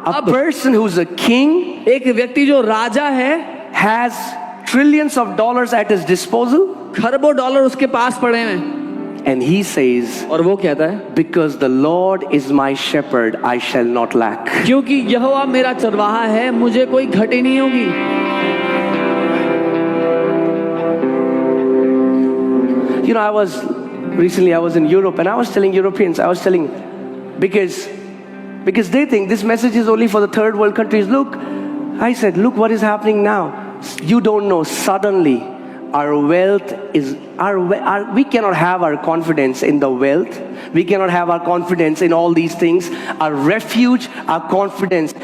a person who's a king, एक व्यक्ति जो राजा है, has trillions of dollars at his disposal, खरबों डॉलर उसके पास पड़े हैं, and he says, और वो कहता है, because the Lord is my shepherd, I shall not lack. क्योंकि यहोवा मेरा चरवाहा है, मुझे कोई घटी नहीं होगी। You know, recently I was in Europe, and I was telling Europeans, because they think this message is only for the third world countries. Look, I said, look what is happening now. You don't know, suddenly our wealth is, we cannot have our confidence in the wealth. We cannot have our confidence in all these things. Our refuge, our confidence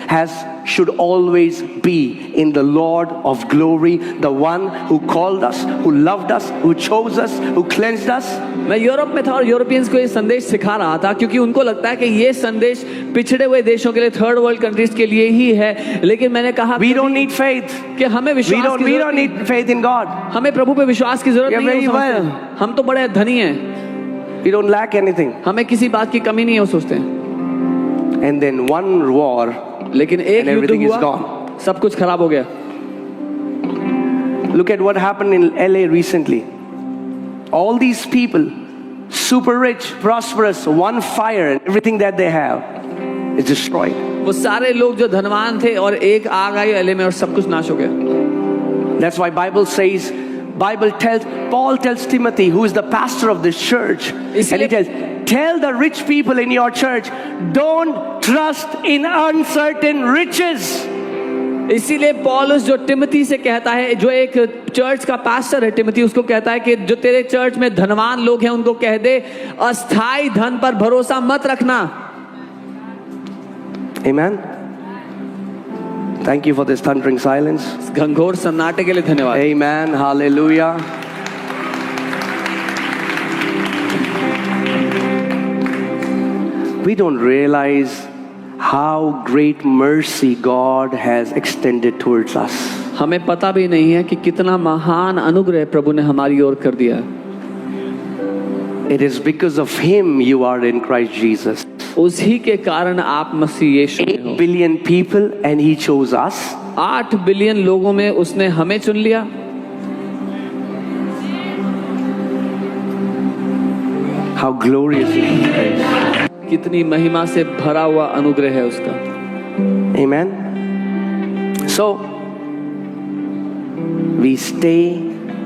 should always be in the Lord of glory, the one who called us, who loved us, who chose us, who cleansed us. मैं Europe में था और Europeans को ये संदेश सिखा रहा था, क्योंकि उनको लगता है कि ये संदेश पिछड़े हुए देशों के लिए, थर्ड वर्ल्ड कंट्रीज के लिए ही है। लेकिन मैंने कहा we don't need faith, कि हमें विश्वास we don't need faith in God. हमें प्रभु पे विश्वास की जरूरत नहीं है। हम तो बड़े धनी हैं, we don't lack anything. हमें किसी बात की कमी नहीं है, सोचते हैं। And then one war, लेकिन एक युद्ध हुआ, gone. सब कुछ खराब हो गया। Look at what happened in LA recently. All these people, super rich, prosperous, one fire, and everything that they have is destroyed. वो सारे लोग जो धनवान थे और एक आग आई एलए में और सब कुछ नाश हो गया। That's why Paul tells Timothy, who is the pastor of this church, and he tells, tell the rich people in your church, don't trust in uncertain riches. इसीलिए पौलुस जो टिमोथी से कहता है, जो एक चर्च का पास्टर है टिमोथी, उसको कहता है कि जो तेरे चर्च में धनवान लोग हैं उनको कह दे, अस्थाई धन पर भरोसा मत रखना। Amen. Thank you for this thundering silence. घंघोर सन्नाटे के लिए धन्यवाद। Amen. Hallelujah. We don't realize how great mercy God has extended towards us. हमें पता भी नहीं है कि कितना महान अनुग्रह प्रभु ने हमारी ओर कर दिया। It is because of Him you are in Christ Jesus. उसी के कारण आप मसीह यीशु में हो। 8 billion people and He chose us. 8 billion लोगों में उसने हमें चुन लिया। How glorious is His grace. कितनी महिमा से भरा हुआ अनुग्रह है उसका। Amen. So we stay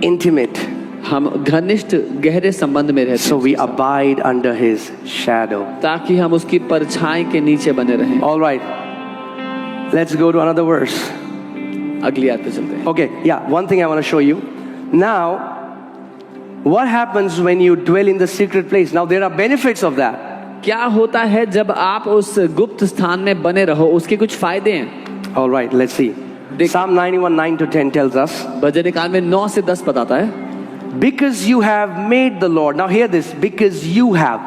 intimate. हम घनिष्ठ गहरे संबंध में रहते हैं। So we abide under His shadow. ताकि हम उसकी परछाई के नीचे बने रहें। All right. Let's go to another verse. अगली आयत पे चलते हैं। Okay, yeah, one thing I want to show you. Now, what happens when you dwell in the secret place? Now there are benefits of that. क्या होता है जब आप उस गुप्त स्थान में बने रहो, उसके कुछ फायदे हैं। All right, let's see. Psalm 91:9-10 tells us. भजन 91 9 से 10 बताता है। Because you have made the Lord. Now hear this. Because you have.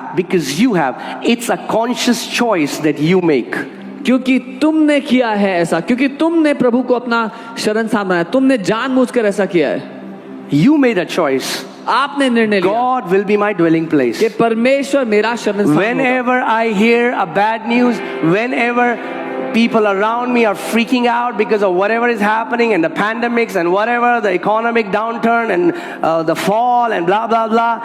It's a conscious choice that you make. क्योंकि तुमने किया है ऐसा, क्योंकि तुमने प्रभु को अपना शरण स्थान बनाया, तुमने जानबूझकर ऐसा किया है। You made a choice. आपने निर्णय लिया। God will be my dwelling place. कि परमेश्वर मेरा शरण स्थान होगा। Whenever I hear a bad news, whenever people around me are freaking out because of whatever is happening and the pandemics and whatever, the economic downturn and the fall and blah blah blah,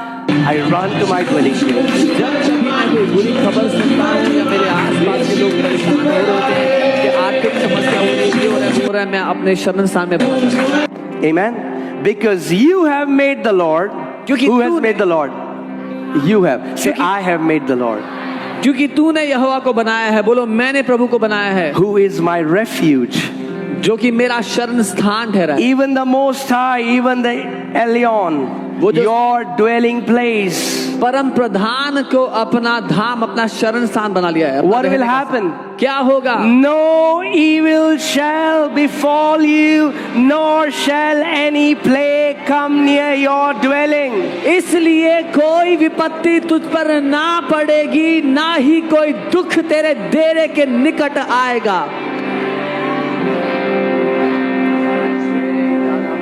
I run to my dwelling place. जब कभी मैं कोई बुरी खबर सुनता हूँ या मेरे आसपास के लोग परेशान हो रहे होते हैं कि आर्थिक समस्या हो रही है, मैं अपने शरण स्थान में भागता हूँ। Amen. Because you have made the Lord. Who has made the Lord? You have. Say, I have made the Lord. क्योंकि तूने यहोवा को बनाया है। बोलो, मैंने प्रभु को बनाया है। Who is my refuge? जो कि मेरा शरण स्थान ठहरा है। Even the Most High, even the Elyon, your dwelling place. परम प्रधान को अपना धाम, अपना शरण स्थान बना लिया है। What will happen? क्या होगा? No evil shall befall you, nor shall any plague come near your dwelling. इसलिए कोई विपत्ति तुझ पर ना पड़ेगी, ना ही कोई दुख तेरे डेरे के निकट आएगा।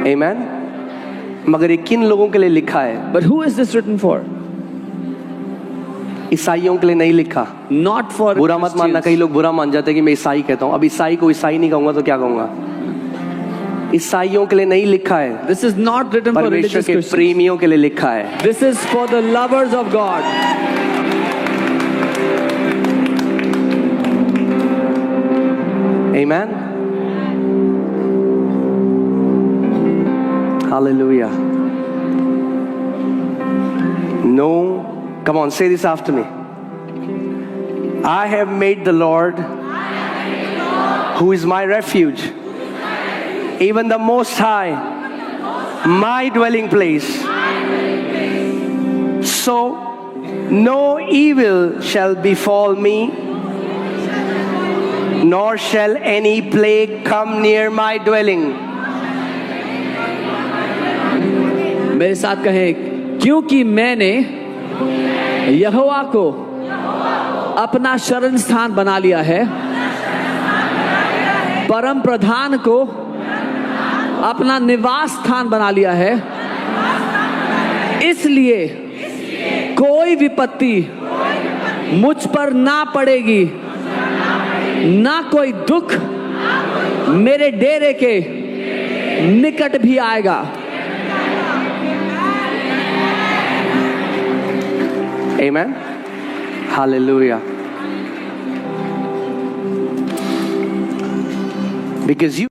Amen. मगर ये किन लोगों के लिए लिखा है? But who is this written for? ईसाइयों के लिए नहीं लिखा। not for बुरा मत मानना, कई लोग बुरा मान जाते हैं कि मैं ईसाई कहता हूँ। अब ईसाई को ईसाई नहीं कहूंगा तो क्या कहूंगा? ईसाइयों के लिए नहीं लिखा है, This is not written for परमेश्वर religious के Christians. प्रेमियों के लिए लिखा है। This is for the lovers of God. Amen. Hallelujah. No, come on, say this after me. I have made the Lord, who is my refuge, even the Most High, my dwelling place. So no evil shall befall me, nor shall any plague come near my dwelling. मेरे साथ कहें, क्योंकि मैंने यहोवा को अपना शरण स्थान बना लिया है, परम प्रधान को अपना निवास स्थान बना लिया है, इसलिए कोई विपत्ति मुझ पर ना पड़ेगी, ना कोई दुख मेरे डेरे के निकट भी आएगा। Amen. Hallelujah. Because you